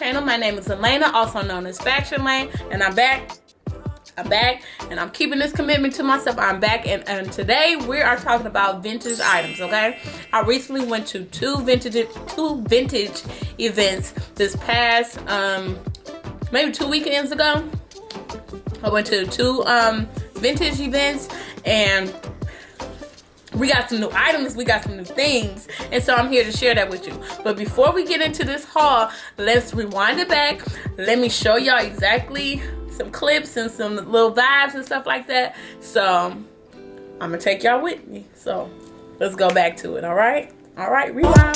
channel. My name is Elena, also known as FashionLayn, and I'm back, and I'm keeping this commitment to myself. I'm back, and today we are talking about vintage items, okay? I recently went to two vintage events this past, maybe 2 weekends ago. I went to two vintage events, and we got some new items, we got some new things, and so I'm here to share that with you. But before we get into this haul, let's rewind it back. Let me show y'all exactly some clips and some little vibes and stuff like that. So I'm gonna take y'all with me. So let's go back to it, all right? All right, rewind.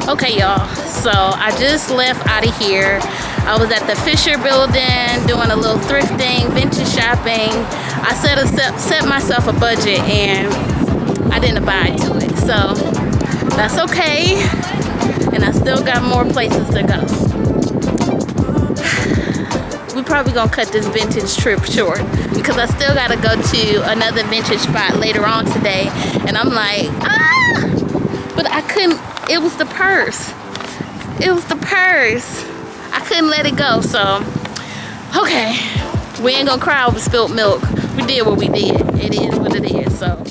Okay, y'all, so I just left out of here. I was at the Fisher building doing a little thrifting, vintage shopping. I set myself a budget and I didn't abide to it, so that's okay. And I still got more places to go. We're probably gonna cut this vintage trip short because I still gotta go to another vintage spot later on today. And I'm like, but I couldn't. It was the purse. It was the purse. I couldn't let it go, so okay. We ain't gonna cry over spilt milk. We did what we did. It is what it is, so.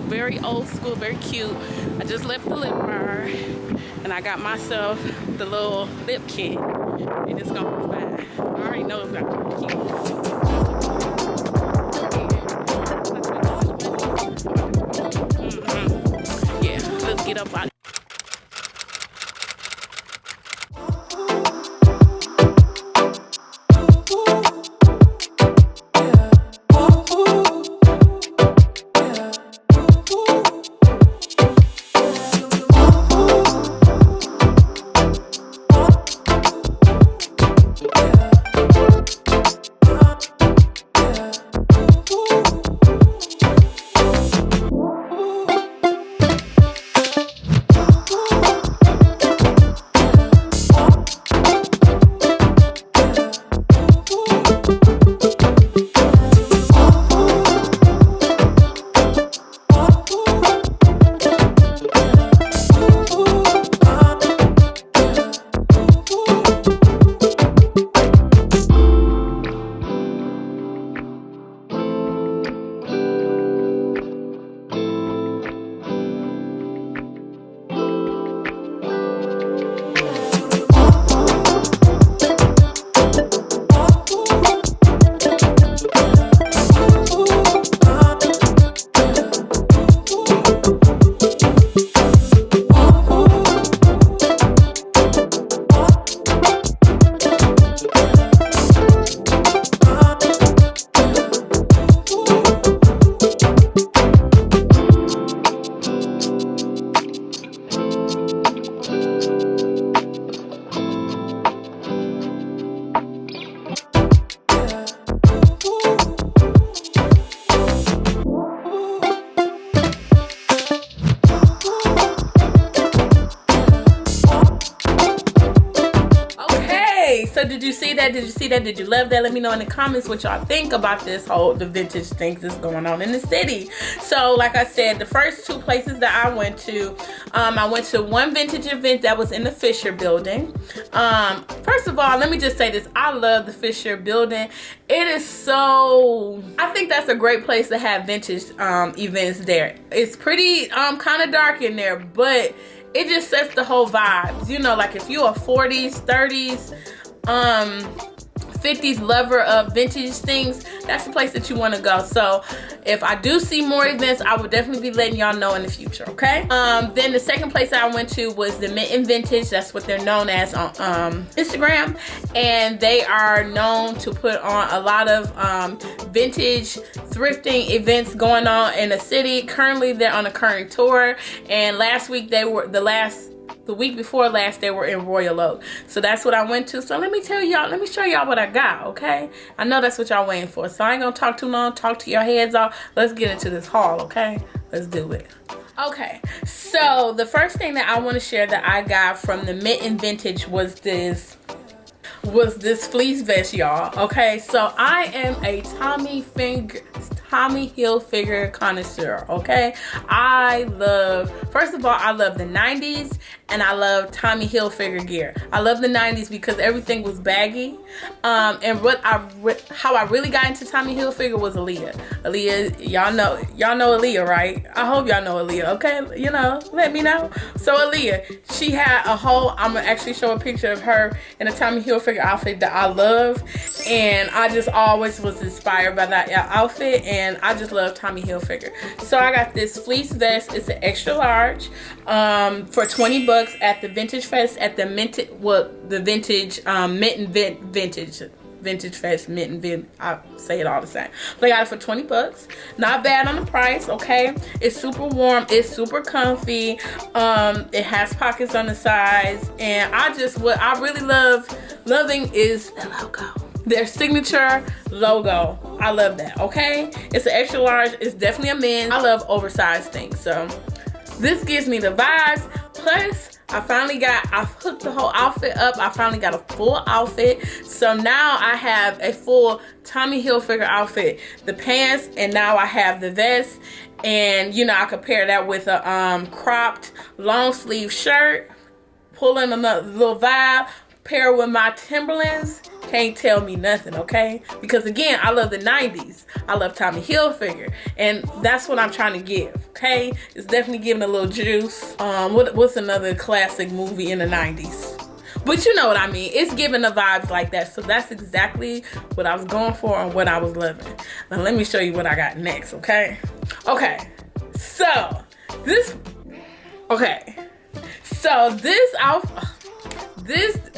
Very old school, very cute. I just left the lip bar and I got myself the little lip kit and it's gonna be fine. I already know it's gonna be cute. Yeah, let's get up out. So did you see that? Did you see that? Did you love that? Let me know in the comments what y'all think about this the vintage things that's going on in the city. So like I said, the first two places that I went to one vintage event that was in the Fisher building. First of all, let me just say this. I love the Fisher building. It is so, I think that's a great place to have vintage events there. It's pretty kind of dark in there, but it just sets the whole vibes. You know, like if you're a 40s, 30s, 50s lover of vintage things, that's the place that you want to go. So if I do see more events, I will definitely be letting y'all know in the future, okay? Then the second place I went to was the Mitten Vintage. That's what they're known as on Instagram, and they are known to put on a lot of vintage thrifting events going on in the city. Currently they're on a current tour, and last week they were the week before last they were in Royal Oak. So that's what I went to. So let me tell y'all, let me show y'all what I got, okay? I know that's what y'all waiting for, so I ain't gonna talk too long, talk to your heads off. Let's get into this haul, okay? Let's do it. Okay, so the first thing that I want to share that I got from the Mitten Vintage was this fleece vest, y'all. Okay, so I am a Tommy Hilfiger connoisseur, okay? First of all, I love the 90s, and I love Tommy Hilfiger gear. I love the 90s because everything was baggy. And how I really got into Tommy Hilfiger was Aaliyah. Aaliyah, y'all know Aaliyah, right? I hope y'all know Aaliyah, okay? You know, let me know. So Aaliyah, she had a whole, I'm gonna actually show a picture of her in a Tommy Hilfiger outfit that I love, and I just always was inspired by that outfit, and I just love Tommy Hilfiger. So I got this fleece vest. It's an extra large for 20 bucks at the Vintage Fest at the Mitten Vintage Fest, Mitten, I say it all the same. But I got it for 20 bucks. Not bad on the price, okay? It's super warm, it's super comfy. It has pockets on the sides, and what I really loving is the logo. Their signature logo. I love that, okay? It's an extra large. It's definitely a men's. I love oversized things, so this gives me the vibes. Plus, I hooked the whole outfit up. I finally got a full outfit. So now I have a full Tommy Hilfiger outfit. The pants, and now I have the vest. And, you know, I could pair that with a cropped long sleeve shirt. Pull in another little vibe. Pair with my Timberlands. Can't tell me nothing, okay? Because again, I love the 90s. I love Tommy Hilfiger, and that's what I'm trying to give, okay? It's definitely giving a little juice. What's another classic movie in the 90s? But you know what I mean. It's giving the vibes like that. So that's exactly what I was going for and what I was loving. Now let me show you what I got next, okay? Okay, so this outfit,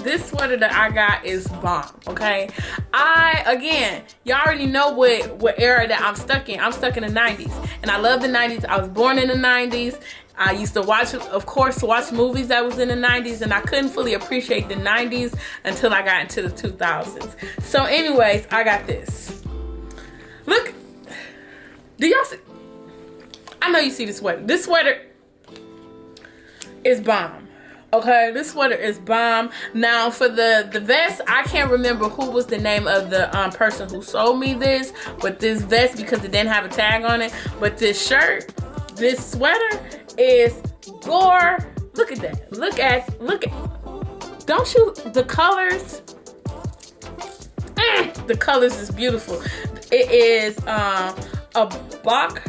this sweater that I got is bomb, okay? Again, y'all already know what era that I'm stuck in. I'm stuck in the 90s, and I love the 90s. I was born in the 90s. I used to watch movies that was in the 90s, and I couldn't fully appreciate the 90s until I got into the 2000s. So anyways, I got this. Look, do y'all see? I know you see the sweater. This sweater is bomb. Okay, this sweater is bomb. Now for the vest, I can't remember who was the name of the person who sold me this, but this vest, because it didn't have a tag on it. But this shirt, this sweater is gore. Look at that. Look at. Don't you? The colors. The colors is beautiful. It is a Bachrach.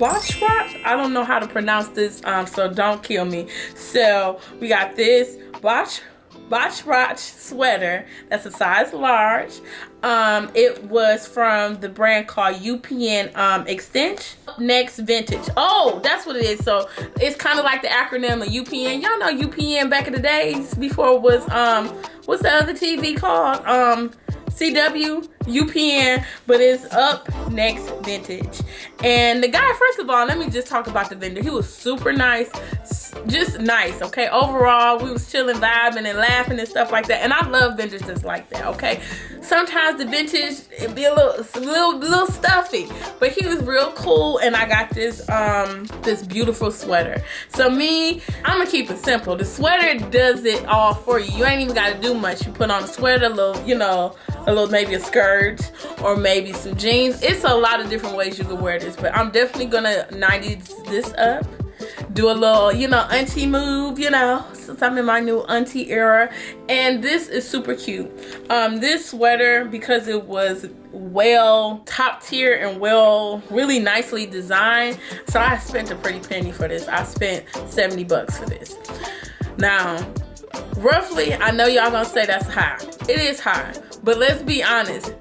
I don't know how to pronounce this, so don't kill me. So we got this Bachrach sweater. That's a size large. It was from the brand called UPN Extension. Next Vintage. Oh, that's what it is. So it's kind of like the acronym of UPN. Y'all know UPN back in the days before it was what's the other TV called? CW UPN, but it's Up Next Vintage. And the guy, first of all, let me just talk about the vendor. He was super nice, just nice, okay? Overall, we was chilling, vibing, and laughing and stuff like that. And I love vendors just like that, okay? Sometimes the vintage, it be a little stuffy, but he was real cool. And I got this this beautiful sweater. So me, I'm gonna keep it simple. The sweater does it all for you. You ain't even gotta do much. You put on a sweater, a little, you know, maybe a skirt or maybe some jeans. It's a lot of different ways you can wear this, but I'm definitely gonna 90s this up, do a little, you know, auntie move, you know, since I'm in my new auntie era. And this is super cute. This sweater, because it was well top tier and well, really nicely designed, so I spent a pretty penny for this. I spent 70 bucks for this. Now, roughly, I know y'all gonna say that's high. It is high, but let's be honest.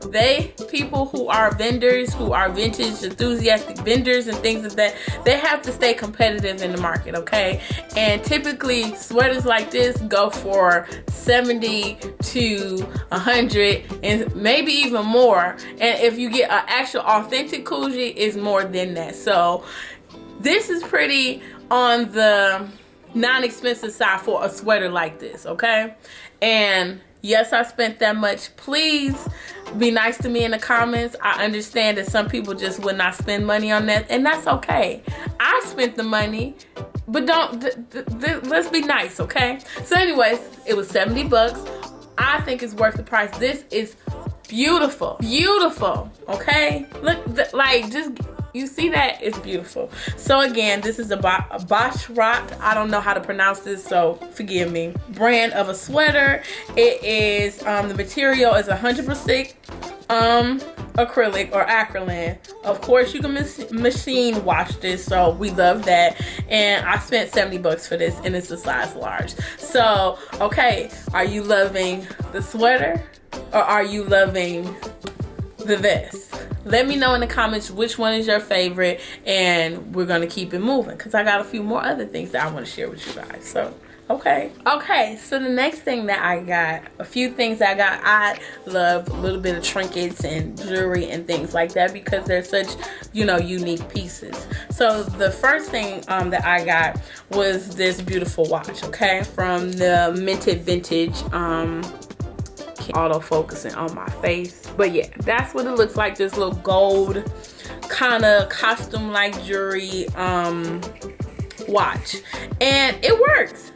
People who are vendors, who are vintage enthusiastic vendors and things like that, they have to stay competitive in the market, okay? And typically, sweaters like this go for 70 to 100 and maybe even more. And if you get an actual authentic Coogi, it's more than that. So this is pretty on the non-expensive side for a sweater like this, okay? And yes, I spent that much. Please be nice to me in the comments. I understand that some people just would not spend money on that, and that's okay. I spent the money, but let's be nice, okay? So anyways, it was 70 bucks. I think it's worth the price. This is beautiful, beautiful, okay? Look, just, you see that? It's beautiful. So again, this is a Bachrach. I don't know how to pronounce this, so forgive me. Brand of a sweater. It is, the material is 100% acrylic or acrylic. Of course, you can machine wash this, so we love that. And I spent 70 bucks for this, and it's a size large. So, okay, are you loving the sweater or are you loving the vest? Let me know in the comments which one is your favorite, and we're gonna keep it moving because I got a few more other things that I want to share with you guys. So okay, so the next thing that I got, a few things I got. I love a little bit of trinkets and jewelry and things like that because they're such, you know, unique pieces. So the first thing that I got was this beautiful watch, okay, from the Mitten vintage. Auto focusing on my face, but yeah, that's what it looks like. This little gold kind of costume like jewelry watch, and it works.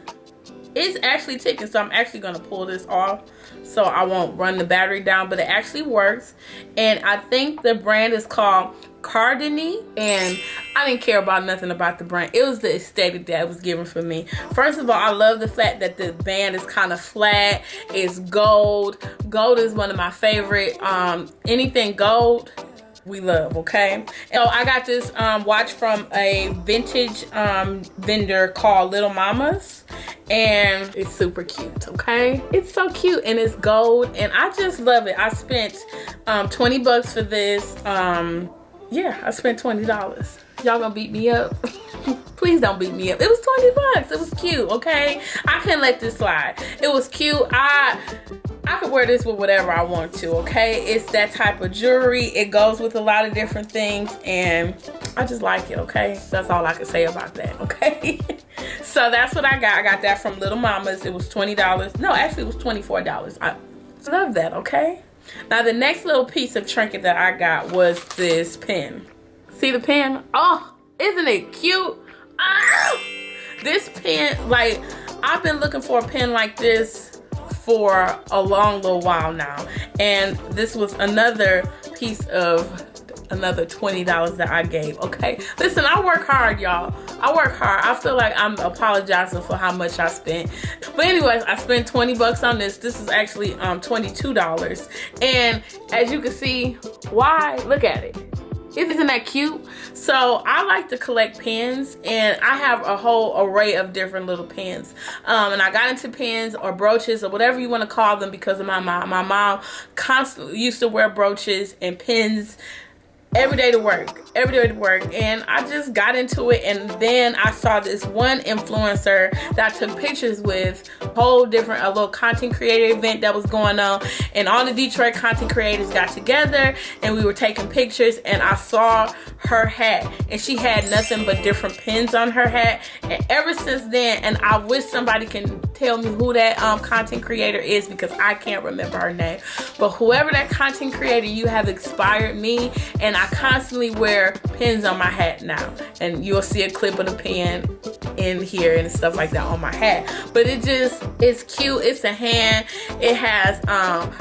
It's actually ticking, so I'm actually gonna pull this off so I won't run the battery down, but it actually works. And I think the brand is called Cardini, and I didn't care about nothing about the brand. It was the aesthetic that was given for me. First of all, I love the fact that the band is kind of flat. It's gold. Gold is one of my favorite. Anything gold, we love, okay? So I got this watch from a vintage vendor called Little Mama's, and it's super cute, okay? It's so cute, and it's gold, and I just love it. I spent 20 bucks for this. Yeah, I spent $20. Y'all gonna beat me up? Please don't beat me up. It was 20 bucks. It was cute, okay? I couldn't let this slide. It was cute. I could wear this with whatever I want to, okay? It's that type of jewelry. It goes with a lot of different things, and I just like it, okay? That's all I can say about that, okay? So that's what I got. I got that from Little Mama's. It was $20. No, actually it was $24. I love that, okay? Now the next little piece of trinket that I got was this pen. See the pen? Oh, isn't it cute? Oh! This pen, like, I've been looking for a pen like this for a long little while now, and this was another piece of another $20 that I gave, okay? Listen, I work hard, y'all. I work hard. I feel like I'm apologizing for how much I spent. But anyways, I spent 20 bucks on this. This is actually $22. And as you can see, why? Look at it. Isn't that cute? So I like to collect pens, and I have a whole array of different little pens. And I got into pens or brooches or whatever you want to call them because of my mom. My mom constantly used to wear brooches and pens every day to work, and I just got into it. And then I saw this one influencer that I took pictures with, a little content creator event that was going on, and all the Detroit content creators got together and we were taking pictures, and I saw her hat, and she had nothing but different pins on her hat. And ever since then, and I wish somebody can tell me who that content creator is, because I can't remember her name, but whoever that content creator, you have inspired me, and I constantly wear pins on my hat now, and you'll see a clip of the pin in here and stuff like that on my hat. But it's cute. It's a hand. It has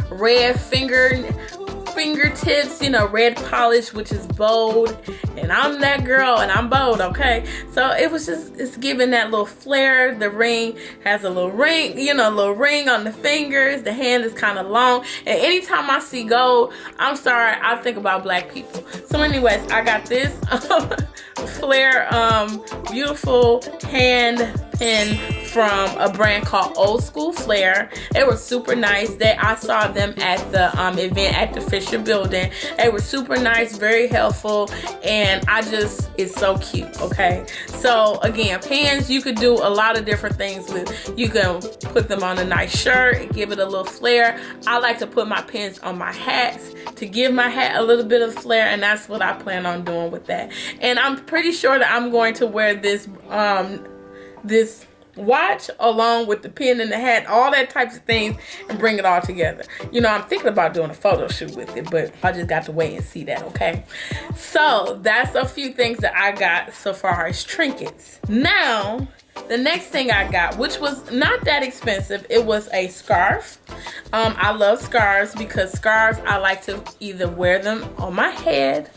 red fingertips, you know, red polish, which is bold, and I'm that girl and I'm bold, okay? So it's giving that little flair. The ring has a little ring, you know, a little ring on the fingers. The hand is kind of long, and anytime I see gold, I'm sorry, I think about black people. So anyways, I got this Flair beautiful hand pin from a brand called School Flair. They were super nice. I saw them at the event at the Fisher building. They were super nice, very helpful, and it's so cute, okay? So again, pins, you could do a lot of different things with. You can put them on a nice shirt and give it a little flair. I like to put my pins on my hats to give my hat a little bit of flair, and that's what I plan on doing with that. And I'm pretty sure that I'm going to wear this this watch along with the pin and the hat, all that types of things, and bring it all together. You know, I'm thinking about doing a photo shoot with it, but I just got to wait and see that, okay? So that's a few things that I got so far as trinkets. Now, the next thing I got, which was not that expensive, it was a scarf. I love scarves because scarves, I like to either wear them on my head,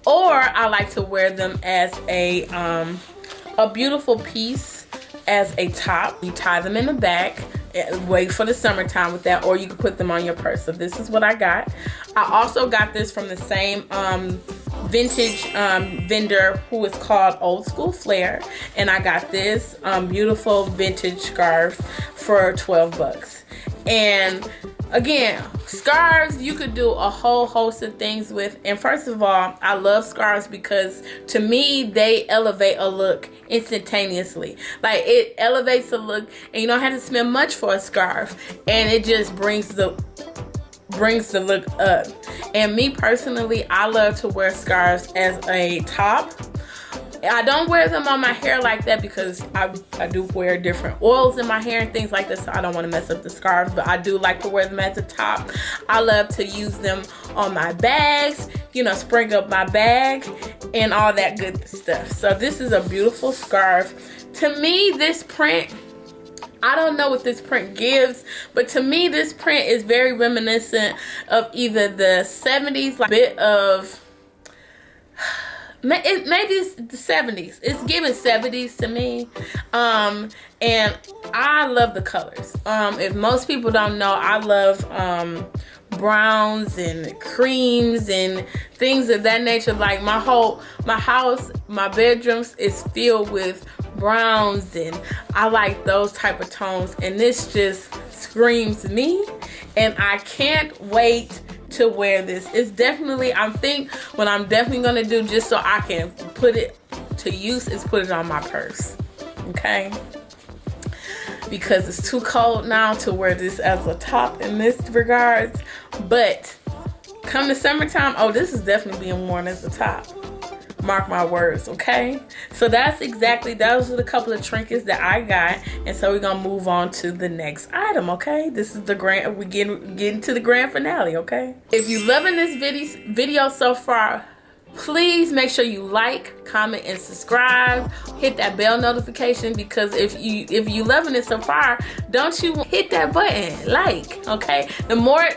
or I like to wear them as a beautiful piece as a top. You tie them in the back, wait for the summertime with that, or you can put them on your purse. So this is what I got. I also got this from the same vintage vendor who is called School Flair, and I got this beautiful vintage scarf for 12 bucks. And again, scarves you could do a whole host of things with. And first of all, I love scarves because to me they elevate a look instantaneously. Like, it elevates the look, and you don't have to spend much for a scarf, and it just brings the look up. And me personally, I love to wear scarves as a top. I don't wear them on my hair like that because I do wear different oils in my hair and things like this, so I don't want to mess up the scarves, but I do like to wear them as a top. I love to use them on my bags, you know, spring up my bag and all that good stuff. So this is a beautiful scarf. To me, this print, I don't know what this print gives, but to me this print is very reminiscent of either the 70s, like a bit of, maybe it's the 70s. It's giving 70s to me. And I love the colors. If most people don't know, I love browns and creams and things of that nature. Like my house, my bedrooms is filled with browns, and I like those type of tones, and this just screams me, and I can't wait to wear this. It's definitely, I think what I'm definitely gonna do, just so I can put it to use, is put it on my purse, okay? Because it's too cold now to wear this as a top in this regards, but come the summertime, oh, this is definitely being worn as a top. Mark my words, okay? So those are the couple of trinkets that I got, and so we're gonna move on to the next item, okay? This is we're getting to the grand finale, okay? If you're loving this video so far, please make sure you like, comment, and subscribe. Hit that bell notification, because if you loving it so far, don't you hit that button, like, okay? The more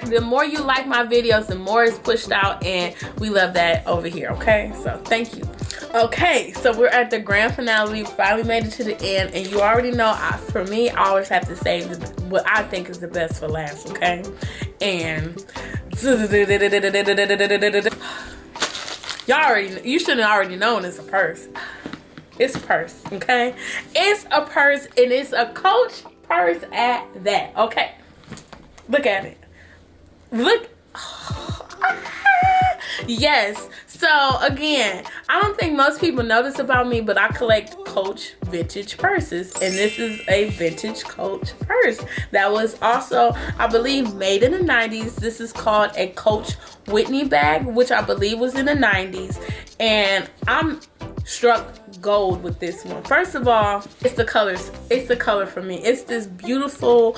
you like my videos, the more it's pushed out, and we love that over here, okay? So thank you. Okay, so we're at the grand finale. We finally made it to the end, and you already know, for me, I always have to save what I think is the best for last, okay? And you should have already known it's a purse. It's a purse, okay? It's a purse, and it's a Coach purse at that, okay? Look at it. Look. Yes. So again, I don't think most people know this about me, but I collect Coach vintage purses, and this is a vintage Coach purse that was also, I believe, made in the 90s. This is called a Coach Whitney Bag, which I believe was in the 90s, and I'm struck gold with this one. First of all, it's the colors. It's the color for me. It's this beautiful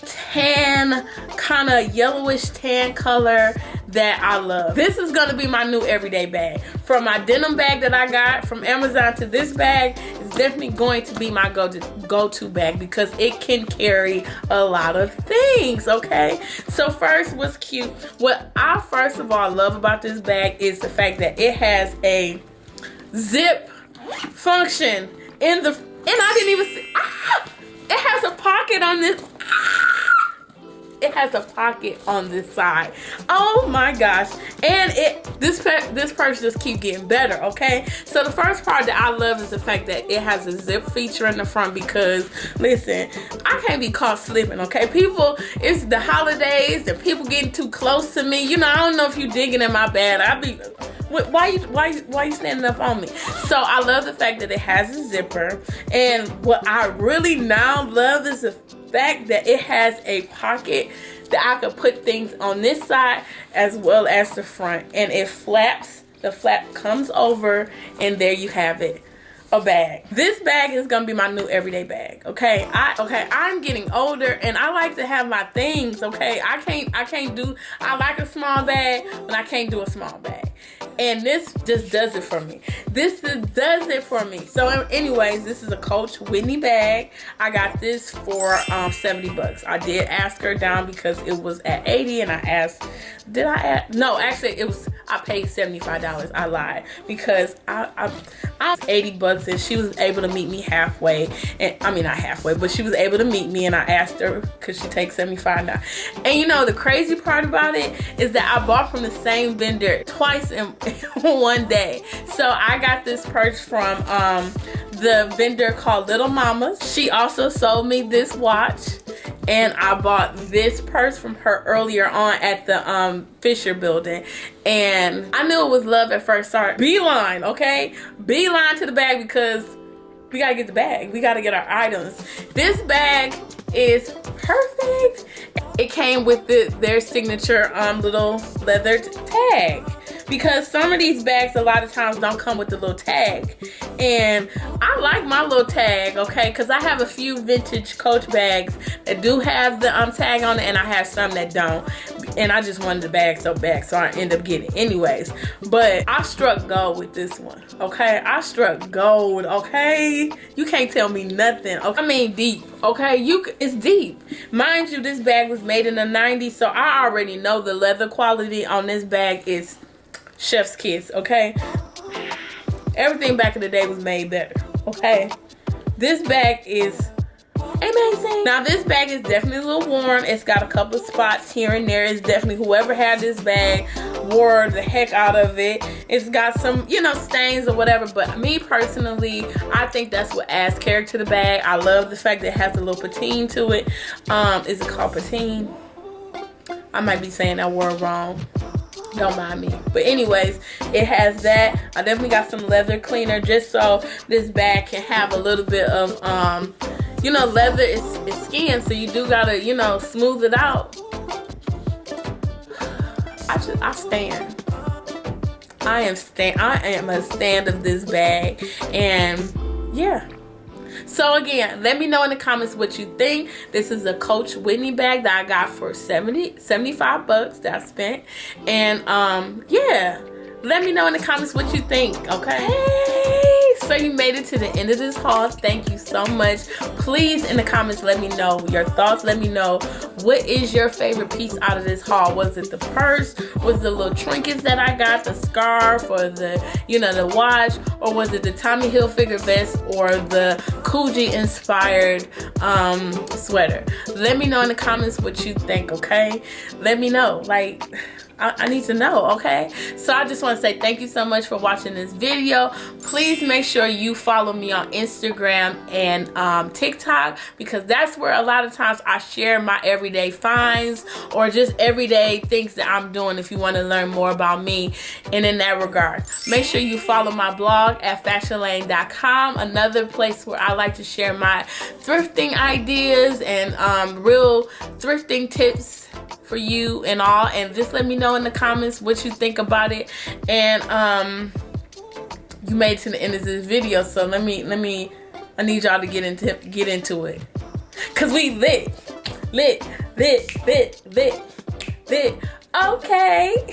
tan, kind of yellowish tan color that I love. This is gonna be my new everyday bag. From my denim bag that I got from Amazon to this bag, it's definitely going to be my go-to bag because it can carry a lot of things, okay? So first, what's cute? What I first of all love about this bag is the fact that it has a zip function in the, and I didn't even see, it has a pocket on this, it has a pocket on this side. Oh my gosh. And this purse just keep getting better, okay? So the first part that I love is the fact that it has a zip feature in the front because, listen, I can't be caught slipping, okay? People, it's the holidays and people getting too close to me. You know, I don't know if you digging in my bag. I be, why you standing up on me? So I love the fact that it has a zipper. And what I really now love is the fact that it has a pocket that I could put things on this side as well as the front, and it flaps. The flap comes over, and there you have it, a bag. This bag is gonna be my new everyday bag, okay? I'm getting older and I like to have my things, okay? I like a small bag, but I can't do a small bag. And this just does it for me. This does it for me. So anyways, this is a Coach Whitney bag. I got this for 70 bucks. I did ask her down because it was at 80, and I asked, no, actually I paid $75. I lied because I was 80 bucks and she was able to meet me halfway. And I mean, not halfway, but she was able to meet me, and I asked her because she takes $75 now. And you know, the crazy part about it is that I bought from the same vendor twice in one day. So I got this purse from the vendor called Little Mama's. She also sold me this watch, and I bought this purse from her earlier on at the Fisher building, and I knew it was love at first sight. Beeline, okay? Beeline to the bag because we gotta get the bag. We gotta get our items. This bag is perfect. It came with their signature little leather tag, because some of these bags a lot of times don't come with the little tag, and I like my little tag, okay, because I have a few vintage Coach bags that do have the tag on it, and I have some that don't, and I just wanted the bag so bad, so I end up getting it anyways. But I struck gold with this one, okay? I struck gold, okay? You can't tell me nothing, okay? I mean deep, okay? It's deep. Mind you, this bag was made in the 90s, so I already know the leather quality on this bag is chef's kiss, okay? Everything back in the day was made better, okay? This bag is amazing. Now this bag is definitely a little worn. It's got a couple spots here and there. It's definitely, whoever had this bag wore the heck out of it. It's got some, you know, stains or whatever, but me personally, I think that's what adds character to the bag. I love the fact that it has a little patine to it. Is it called patine? I might be saying that word wrong. Don't mind me. But anyways, it has that. I definitely got some leather cleaner just so this bag can have a little bit of, you know, leather is skin, so you do gotta, you know, smooth it out. I stand. I am a stand of this bag, and yeah. So again, let me know in the comments what you think. This is a Coach Whitney bag that I got for 75 bucks that I spent. And yeah, let me know in the comments what you think, okay? Hey, so you made it to the end of this haul. Thank you so much. Please in the comments let me know your thoughts. Let me know, what is your favorite piece out of this haul? Was it the purse? Was it the little trinkets that I got, the scarf, or the, you know, the watch? Or was it the Tommy Hilfiger vest or the Coogi inspired sweater? Let me know in the comments what you think, okay? Let me know. Like, I need to know, okay? So I just want to say thank you so much for watching this video. Please make sure you follow me on Instagram and TikTok, because that's where a lot of times I share my everyday finds or just everyday things that I'm doing if you want to learn more about me. And in that regard, make sure you follow my blog at FashionLayn.com, another place where I like to share my thrifting ideas and real thrifting tips for you and all. And just let me know in the comments what you think about it. And you made it to the end of this video, so I need y'all to get into it, cause we lit. Okay.